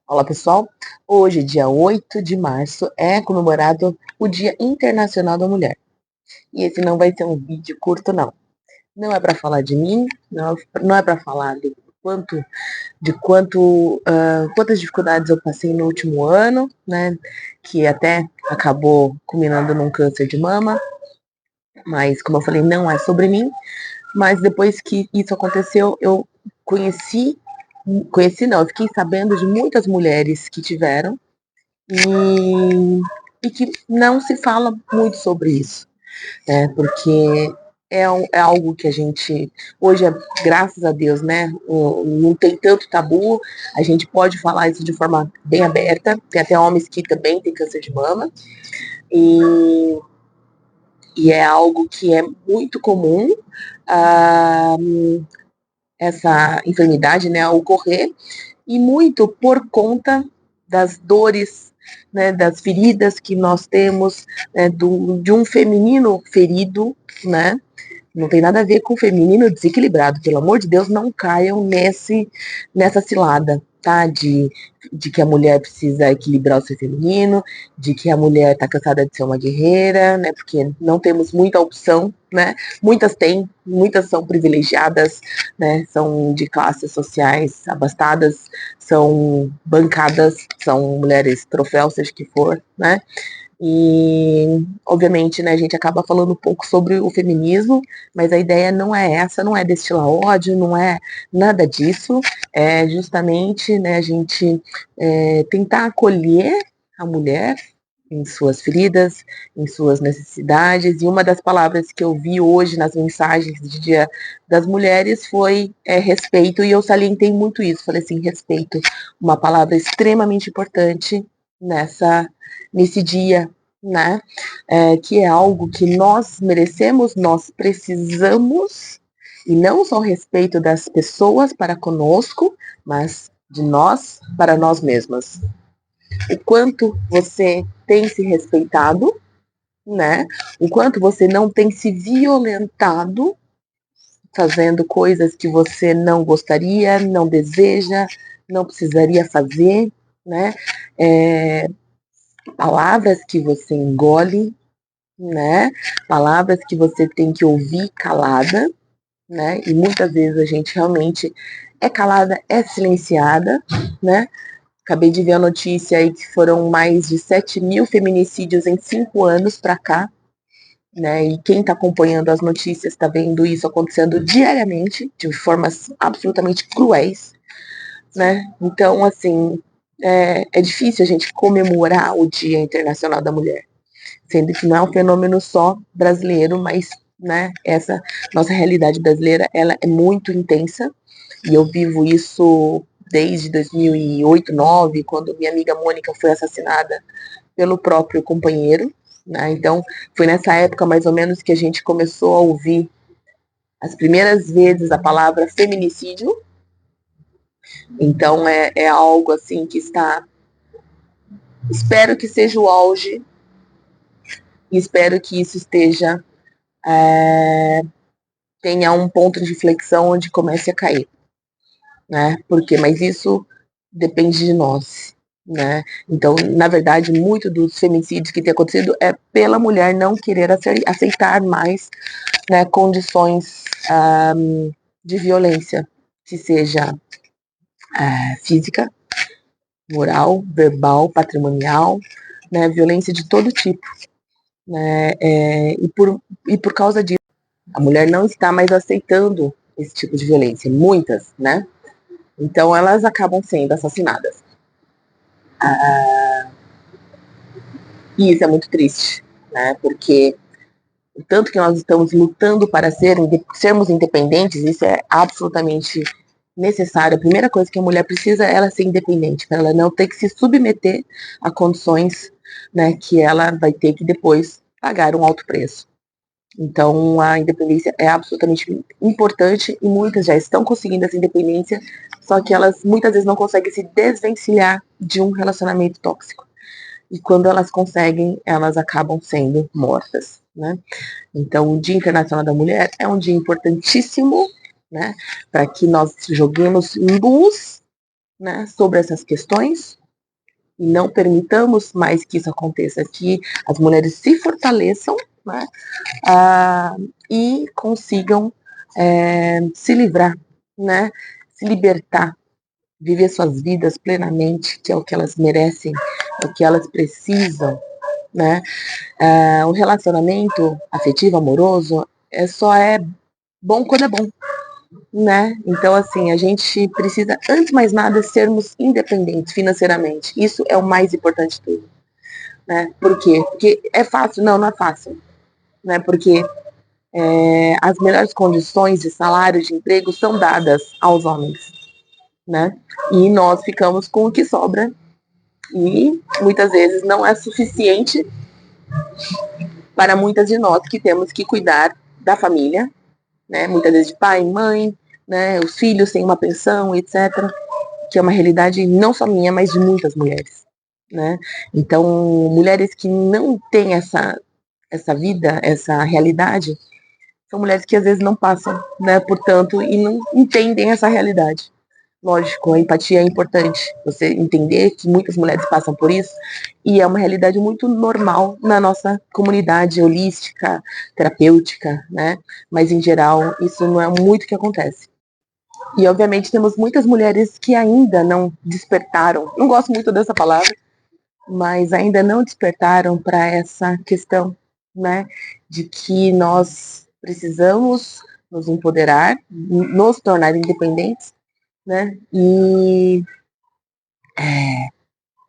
Olá, pessoal. Hoje, dia 8 de março, é comemorado o Dia Internacional da Mulher. E esse não vai ser um vídeo curto, não. Não é para falar de mim, não é para falar quantas dificuldades eu passei no último ano, né? Que até acabou culminando num câncer de mama. Mas, como eu falei, não é sobre mim. Mas depois que isso aconteceu, eu conheci não, eu fiquei sabendo de muitas mulheres que tiveram e, e que não se fala muito sobre isso, né? Porque é algo que a gente, hoje, graças a Deus, né? Não tem tanto tabu, a gente pode falar isso de forma bem aberta. Tem até homens que também têm câncer de mama, e, e é algo que é muito comum. Ah, essa enfermidade, né, ocorrer, e muito por conta das dores, né, das feridas que nós temos, né, de um feminino ferido, né, não tem nada a ver com feminino desequilibrado, pelo amor de Deus, não caiam nessa cilada, tá? De que a mulher precisa equilibrar o seu feminino, de que a mulher tá cansada de ser uma guerreira, né? Porque não temos muita opção, né? Muitas têm, muitas são privilegiadas, né? São de classes sociais abastadas, são bancadas, são mulheres troféu, seja o que for, né? E, obviamente, né, a gente acaba falando um pouco sobre o feminismo, mas a ideia não é essa, não é destilar ódio, não é nada disso, é justamente, né, a gente tentar acolher a mulher em suas feridas, em suas necessidades, e uma das palavras que eu vi hoje nas mensagens de Dia das Mulheres foi respeito, e eu salientei muito isso, falei assim, respeito, uma palavra extremamente importante nesse dia, né? Que é algo que nós merecemos, nós precisamos, e não só o respeito das pessoas para conosco, mas de nós para nós mesmas. O quanto você tem se respeitado, né? O quanto você não tem se violentado fazendo coisas que você não gostaria, não deseja, não precisaria fazer, né? Palavras que você engole, né? Palavras que você tem que ouvir calada, né? E muitas vezes a gente realmente é calada, é silenciada, né? Acabei de ver a notícia aí que foram mais de 7 mil feminicídios em 5 anos para cá, né? E quem está acompanhando as notícias está vendo isso acontecendo diariamente, de formas absolutamente cruéis, né? Então, assim, é difícil a gente comemorar o Dia Internacional da Mulher, sendo que não é um fenômeno só brasileiro, mas, né, essa nossa realidade brasileira, ela é muito intensa, e eu vivo isso desde 2008, 2009, quando minha amiga Mônica foi assassinada pelo próprio companheiro, né? Então, foi nessa época, mais ou menos, que a gente começou a ouvir as primeiras vezes a palavra feminicídio. Então, é algo assim que está, espero que seja o auge, e espero que isso esteja tenha um ponto de inflexão onde comece a cair, né? Porque, mas isso depende de nós, né? Então, na verdade, muito dos feminicídios que tem acontecido é pela mulher não querer aceitar mais, né, condições de violência, que seja física, moral, verbal, patrimonial, né? Violência de todo tipo, né? E por causa disso, a mulher não está mais aceitando esse tipo de violência, muitas, né? Então elas acabam sendo assassinadas. E isso é muito triste, né? Porque o tanto que nós estamos lutando para sermos independentes, isso é absolutamente necessário. A primeira coisa que a mulher precisa é ela ser independente, para ela não ter que se submeter a condições, né, que ela vai ter que depois pagar um alto preço. Então, a independência é absolutamente importante, e muitas já estão conseguindo essa independência, só que elas muitas vezes não conseguem se desvencilhar de um relacionamento tóxico. E quando elas conseguem, elas acabam sendo mortas, né? Então, o Dia Internacional da Mulher é um dia importantíssimo, né, para que nós joguemos luz né, sobre essas questões e não permitamos mais que isso aconteça, que as mulheres se fortaleçam, né, e consigam se livrar, né, se libertar, viver suas vidas plenamente, que é o que elas merecem, é o que elas precisam, né? O relacionamento afetivo, amoroso, só é bom quando é bom, né? Então, assim, a gente precisa, antes de mais nada, sermos independentes financeiramente. Isso é o mais importante de tudo, né? Por quê? Porque é fácil? Não, não é fácil, né? Porque as melhores condições de salário, de emprego, são dadas aos homens, né? E nós ficamos com o que sobra e muitas vezes não é suficiente para muitas de nós que temos que cuidar da família, né? Muitas vezes de pai, mãe, né? Os filhos sem uma pensão, etc. Que é uma realidade não só minha, mas de muitas mulheres, né? Então, mulheres que não têm essa vida, essa realidade, são mulheres que às vezes não passam, né? Portanto, e não entendem essa realidade. Lógico, a empatia é importante. Você entender que muitas mulheres passam por isso e é uma realidade muito normal na nossa comunidade holística, terapêutica, né? Mas em geral, isso não é muito que acontece. E obviamente temos muitas mulheres que ainda não despertaram. Não gosto muito dessa palavra, mas ainda não despertaram para essa questão, né, de que nós precisamos nos empoderar, nos tornar independentes, né, e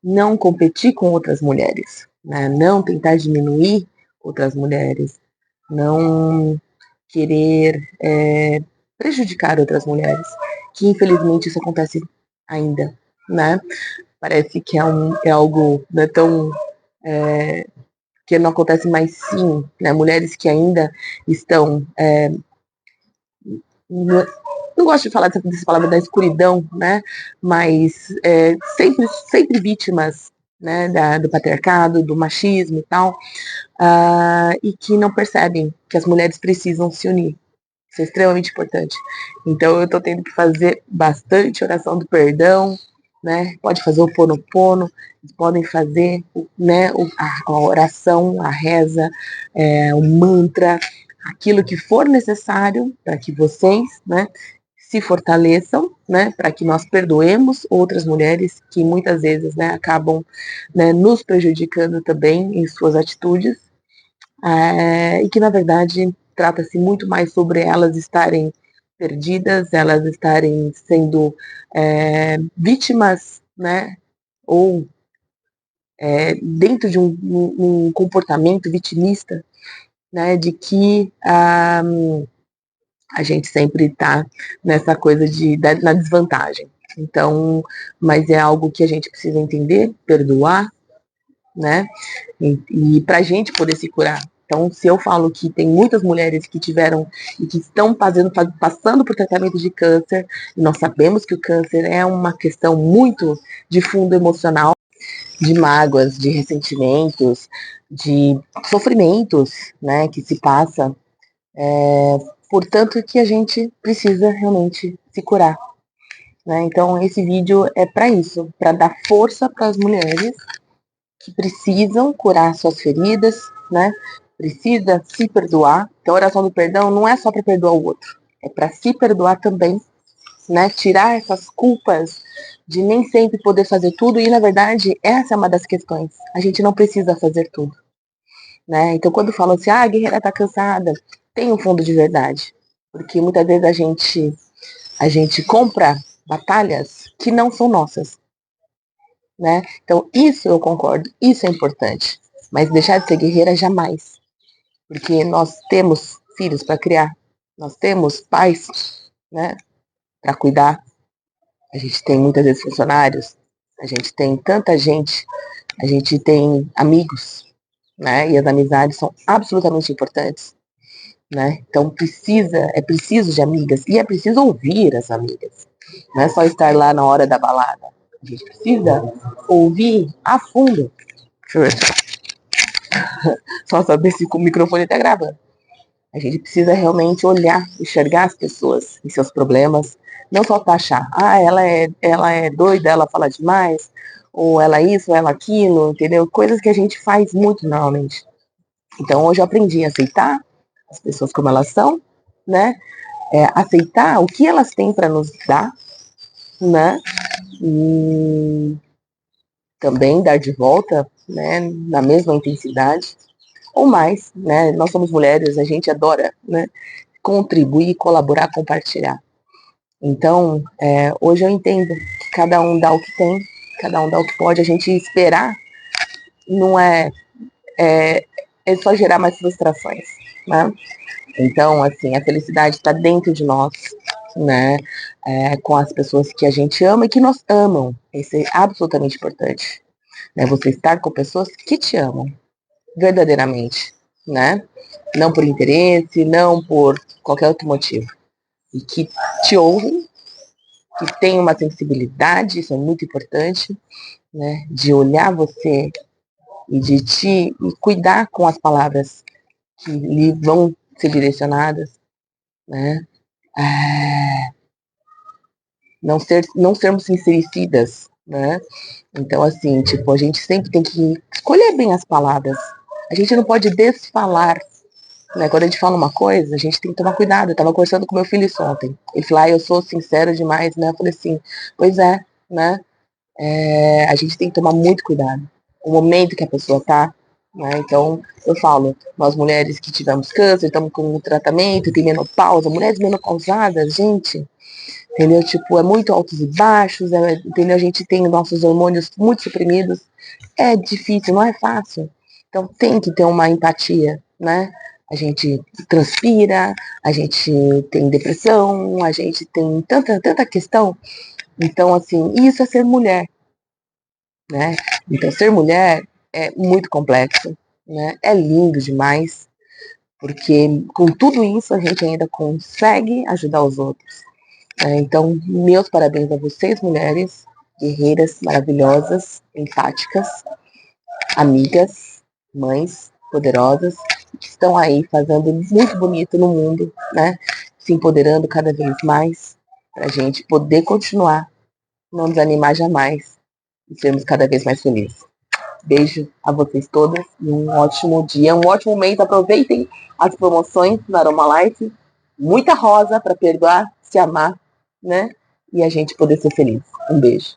não competir com outras mulheres, né, não tentar diminuir outras mulheres, não querer prejudicar outras mulheres, que infelizmente isso acontece ainda, né? Parece que é algo não é tão que não acontece mais, sim, né? Mulheres que ainda estão não gosto de falar dessa palavra da escuridão, né? Mas sempre vítimas, né? Do patriarcado, do machismo e tal, e que não percebem que as mulheres precisam se unir. Isso é extremamente importante. Então eu estou tendo que fazer bastante oração do perdão, né? Pode fazer o ponopono, podem fazer, né? A oração, a reza, o mantra, aquilo que for necessário para que vocês, né? Se fortaleçam, né? Para que nós perdoemos outras mulheres que muitas vezes, né? Acabam, né, nos prejudicando também em suas atitudes e que na verdade trata-se muito mais sobre elas estarem perdidas, elas estarem sendo vítimas, né, ou dentro de um comportamento vitimista, né, de que a gente sempre está nessa coisa na desvantagem. Então, mas é algo que a gente precisa entender, perdoar, né? E para a gente poder se curar. Então, se eu falo que tem muitas mulheres que tiveram e que estão passando por tratamento de câncer, e nós sabemos que o câncer é uma questão muito de fundo emocional, de mágoas, de ressentimentos, de sofrimentos, né, que se passa. Portanto, que a gente precisa realmente se curar. Né? Então, esse vídeo é para isso, para dar força para as mulheres que precisam curar suas feridas, né? Precisa se perdoar. Então, a oração do perdão não é só para perdoar o outro, é para se perdoar também, né? Tirar essas culpas de nem sempre poder fazer tudo e, na verdade, essa é uma das questões. A gente não precisa fazer tudo, né? Então, quando falam assim, a guerreira tá cansada, tem um fundo de verdade, porque muitas vezes a gente compra batalhas que não são nossas, né? Então, isso eu concordo, isso é importante. Mas deixar de ser guerreira jamais. Porque nós temos filhos para criar, nós temos pais, né, para cuidar. A gente tem muitas vezes funcionários, a gente tem tanta gente, a gente tem amigos, né? E as amizades são absolutamente importantes, né? Então é preciso de amigas e é preciso ouvir as amigas. Não é só estar lá na hora da balada. A gente precisa ouvir a fundo. Deixa eu ver só saber se o microfone está gravando. A gente precisa realmente olhar, enxergar as pessoas e seus problemas, não só taxar. Ela é doida, ela fala demais, ou ela isso, ou ela aquilo, entendeu? Coisas que a gente faz muito normalmente. Então hoje eu aprendi a aceitar as pessoas como elas são, né? Aceitar o que elas têm para nos dar, né? E também dar de volta, né? Na mesma intensidade ou mais, né? Nós somos mulheres, a gente adora, né? Contribuir, colaborar, compartilhar. Então, hoje eu entendo que cada um dá o que tem, cada um dá o que pode. A gente esperar não é, é só gerar mais frustrações, né? Então, assim, a felicidade está dentro de nós, né? Com as pessoas que a gente ama e que nos amam. Isso é absolutamente importante, né? Você estar com pessoas que te amam, verdadeiramente, né? Não por interesse, não por qualquer outro motivo. E que te ouvem, que tem uma sensibilidade, isso é muito importante, né? De olhar você e de te e cuidar com as palavras que lhe vão ser direcionadas, né? É, não sermos sincericidas, né? Então, assim, tipo, a gente sempre tem que escolher bem as palavras. A gente não pode desfalar, né? Quando a gente fala uma coisa, a gente tem que tomar cuidado. Eu tava conversando com meu filho isso ontem. Ele falou, eu sou sincero demais, né? Eu falei assim, pois é, né? A gente tem que tomar muito cuidado. O momento que a pessoa tá, né? Então, eu falo, nós mulheres que tivemos câncer, estamos com tratamento, tem menopausa, mulheres menopausadas, gente, entendeu? Tipo, é muito altos e baixos, entendeu? A gente tem nossos hormônios muito suprimidos. É difícil, não é fácil. Então tem que ter uma empatia, né? A gente transpira, a gente tem depressão, a gente tem tanta questão. Então, assim, isso é ser mulher, né? Então, ser mulher é muito complexo, né? É lindo demais, porque com tudo isso a gente ainda consegue ajudar os outros. Então, meus parabéns a vocês, mulheres, guerreiras maravilhosas, empáticas, amigas, mães poderosas, que estão aí fazendo muito bonito no mundo, né? Se empoderando cada vez mais, para a gente poder continuar, não desanimar jamais e sermos cada vez mais felizes. Beijo a vocês todas e um ótimo dia, um ótimo mês. Aproveitem as promoções da Aroma Life. Muita rosa para perdoar, se amar, né? E a gente poder ser feliz. Um beijo.